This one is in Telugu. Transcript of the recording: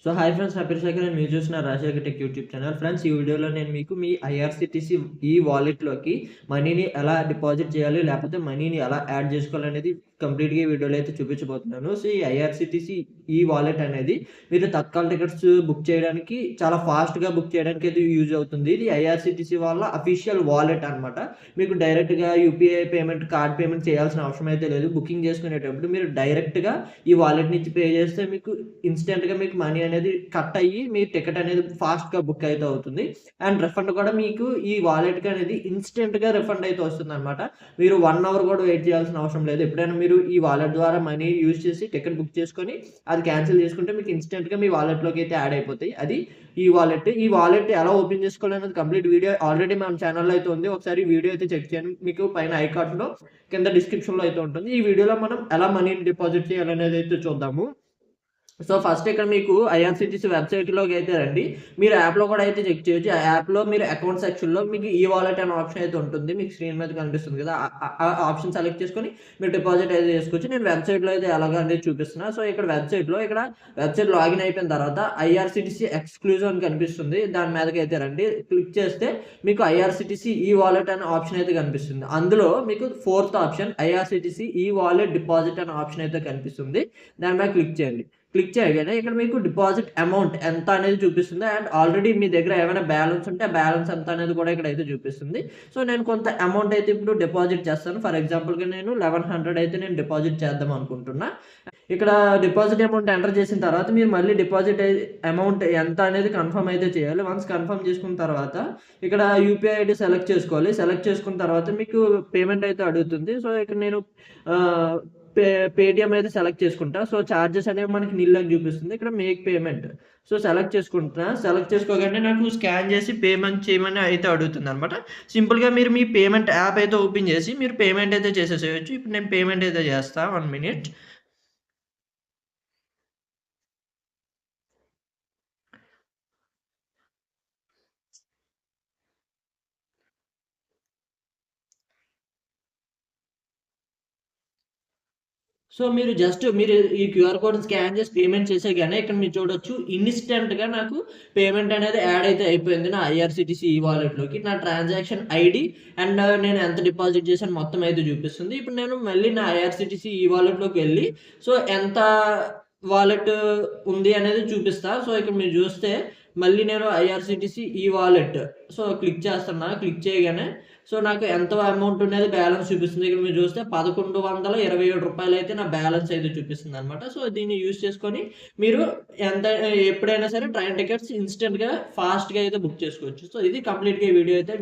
సో హాయ్ ఫ్రెండ్స్, నా పేరు శేఖర్. మీరు చూసిన Rajasekhar tech YouTube channel. Friends, ఈ వీడియోలో నేను మీకు మీ ఐఆర్సిటీసీ ఈ వాలెట్లోకి మనీని ఎలా డిపాజిట్ చేయాలి, లేకపోతే మనీని ఎలా యాడ్ చేసుకోవాలనేది కంప్లీట్గా ఈ వీడియోలో అయితే చూపించబోతున్నాను. సో ఈ ఐఆర్సిటీసీ ఈ వాలెట్ అనేది మీరు తత్కాల్ టికెట్స్ బుక్ చేయడానికి చాలా ఫాస్ట్గా బుక్ చేయడానికి అయితే యూజ్ అవుతుంది. ఇది ఐఆర్సిటీసీ వాళ్ళ అఫీషియల్ వాలెట్ అనమాట. మీకు డైరెక్ట్గా యూపీఐ పేమెంట్, కార్డ్ పేమెంట్ చేయాల్సిన అవసరం అయితే లేదు. బుకింగ్ చేసుకునేటప్పుడు మీరు డైరెక్ట్గా ఈ వాలెట్ నుంచి పే చేస్తే మీకు ఇన్స్టెంట్గా మీకు మనీ అనేది కట్ అయ్యి మీ టికెట్ అనేది ఫాస్ట్గా బుక్ అయితే అవుతుంది. అండ్ రిఫండ్ కూడా మీకు ఈ వాలెట్కి అనేది ఇన్స్టెంట్గా రిఫండ్ అయితే వస్తుంది అనమాట. మీరు 1 అవర్ కూడా వెయిట్ చేయాల్సిన అవసరం లేదు. ఎప్పుడైనా మీరు ఈ వాలెట్ ద్వారా మనీ యూజ్ చేసి టికెట్ బుక్ చేసుకొని అది క్యాన్సిల్ చేసుకుంటే మీకు ఇన్స్టెంట్గా మీ వాలెట్లోకి అయితే యాడ్ అయిపోతాయి. అది ఈ వాలెట్ ఎలా ఓపెన్ చేసుకోవాలనేది కంప్లీట్ వీడియో ఆల్రెడీ మన ఛానల్లో అయితే ఉంది. ఒకసారి వీడియో అయితే చెక్ చేయండి. మీకు పైన ఐకార్డ్లో కింద డిస్క్రిప్షన్లో అయితే ఉంటుంది. ఈ వీడియోలో మనం ఎలా మనీని డిపాజిట్ చేయాలనేది అయితే చూద్దాము. సో ఫస్ట్ ఇక్కడ మీకు ఐఆర్సిటీసీ వెబ్సైట్లోకి అయితే రండి. మీరు యాప్లో కూడా అయితే చెక్ చేయొచ్చు. ఆ యాప్లో మీరు అకౌంట్ సెక్షన్లో మీకు ఈ వాలెట్ అనే ఆప్షన్ అయితే ఉంటుంది. మీకు స్క్రీన్ మీద కనిపిస్తుంది కదా, ఆ ఆప్షన్ సెలెక్ట్ చేసుకొని మీరు డిపాజిట్ అయితే చేసుకోవచ్చు. నేను వెబ్సైట్లో అయితే ఎలాగ అనేది చూపిస్తున్నా. సో ఇక్కడ వెబ్సైట్ లాగిన్ అయిపోయిన తర్వాత ఐఆర్సిటీసీ ఎక్స్క్లూజివ్ అని కనిపిస్తుంది. దాని మీదకి అయితే రండి. క్లిక్ చేస్తే మీకు ఐఆర్సిటీసీ ఈ వాలెట్ అనే ఆప్షన్ అయితే కనిపిస్తుంది. అందులో మీకు 4th ఆప్షన్ ఐఆర్సిటీసీ ఈ వాలెట్ డిపాజిట్ అనే ఆప్షన్ అయితే కనిపిస్తుంది. దాని మీద క్లిక్ చేయండి. క్లిక్ చేయగానే ఇక్కడ మీకు డిపాజిట్ అమౌంట్ ఎంత అనేది చూపిస్తుంది. అండ్ ఆల్రెడీ మీ దగ్గర ఏమైనా బ్యాలెన్స్ ఉంటే ఆ బ్యాలెన్స్ ఎంత అనేది కూడా ఇక్కడ అయితే చూపిస్తుంది. సో నేను కొంత అమౌంట్ అయితే ఇప్పుడు డిపాజిట్ చేస్తాను. ఫర్ ఎగ్జాంపుల్గా నేను 1100 అయితే నేను డిపాజిట్ చేద్దాం అనుకుంటున్నా. ఇక్కడ డిపాజిట్ అమౌంట్ ఎంటర్ చేసిన తర్వాత మీరు మళ్ళీ డిపాజిట్ అమౌంట్ ఎంత అనేది కన్ఫర్మ్ అయితే చేయాలి. వన్స్ కన్ఫర్మ్ చేసుకున్న తర్వాత ఇక్కడ యూపీఐ ఐడి సెలెక్ట్ చేసుకోవాలి. సెలెక్ట్ చేసుకున్న తర్వాత మీకు పేమెంట్ అయితే అడుగుతుంది. సో ఇక్కడ నేను పేటిఎం అయితే సెలెక్ట్ చేసుకుంటా. సో చార్జెస్ అనేవి మనకి నిల్ అని చూపిస్తుంది. ఇక్కడ మేక్ పేమెంట్ సో సెలెక్ట్ చేసుకుంటున్నా. సెలెక్ట్ చేసుకోగానే నాకు స్కాన్ చేసి పేమెంట్ చేయమని అయితే అడుగుతుంది అనమాట. సింపుల్గా మీరు మీ పేమెంట్ యాప్ అయితే ఓపెన్ చేసి మీరు పేమెంట్ అయితే చేసేసేయచ్చు. ఇప్పుడు నేను పేమెంట్ అయితే చేస్తాను. 1 minute. సో మీరు ఈ క్యూఆర్ కోడ్ స్కాన్ చేసి పేమెంట్ చేసేగానే ఇక్కడ మీరు చూడొచ్చు, ఇన్స్టెంట్గా నాకు పేమెంట్ అనేది యాడ్ అయితే అయిపోయింది నా ఐఆర్సిటీసీ ఈ వాలెట్లోకి. నా ట్రాన్సాక్షన్ ఐడి అండ్ నేను ఎంత డిపాజిట్ చేశాను మొత్తం అయితే చూపిస్తుంది. ఇప్పుడు నేను మళ్ళీ నా ఐఆర్సిటీసీ ఈ వాలెట్లోకి వెళ్ళి సో ఎంత వాలెట్ ఉంది అనేది చూపిస్తా. సో ఇక్కడ మీరు చూస్తే మళ్ళీ నేను ఐఆర్సిటీసీ ఈ వాలెట్ సో క్లిక్ చేస్తున్నా. క్లిక్ చేయగానే సో నాకు ఎంత అమౌంట్ అనేది బ్యాలెన్స్ చూపిస్తుంది. ఇక్కడ మీరు చూస్తే 1127 రూపాయలు అయితే నా బ్యాలెన్స్ అయితే చూపిస్తుంది అనమాట. సో దీన్ని యూజ్ చేసుకొని మీరు ఎప్పుడైనా సరే ట్రైన్ టికెట్స్ ఇన్స్టెంట్గా ఫాస్ట్గా అయితే బుక్ చేసుకోవచ్చు. సో ఇది కంప్లీట్గా వీడియో అయితే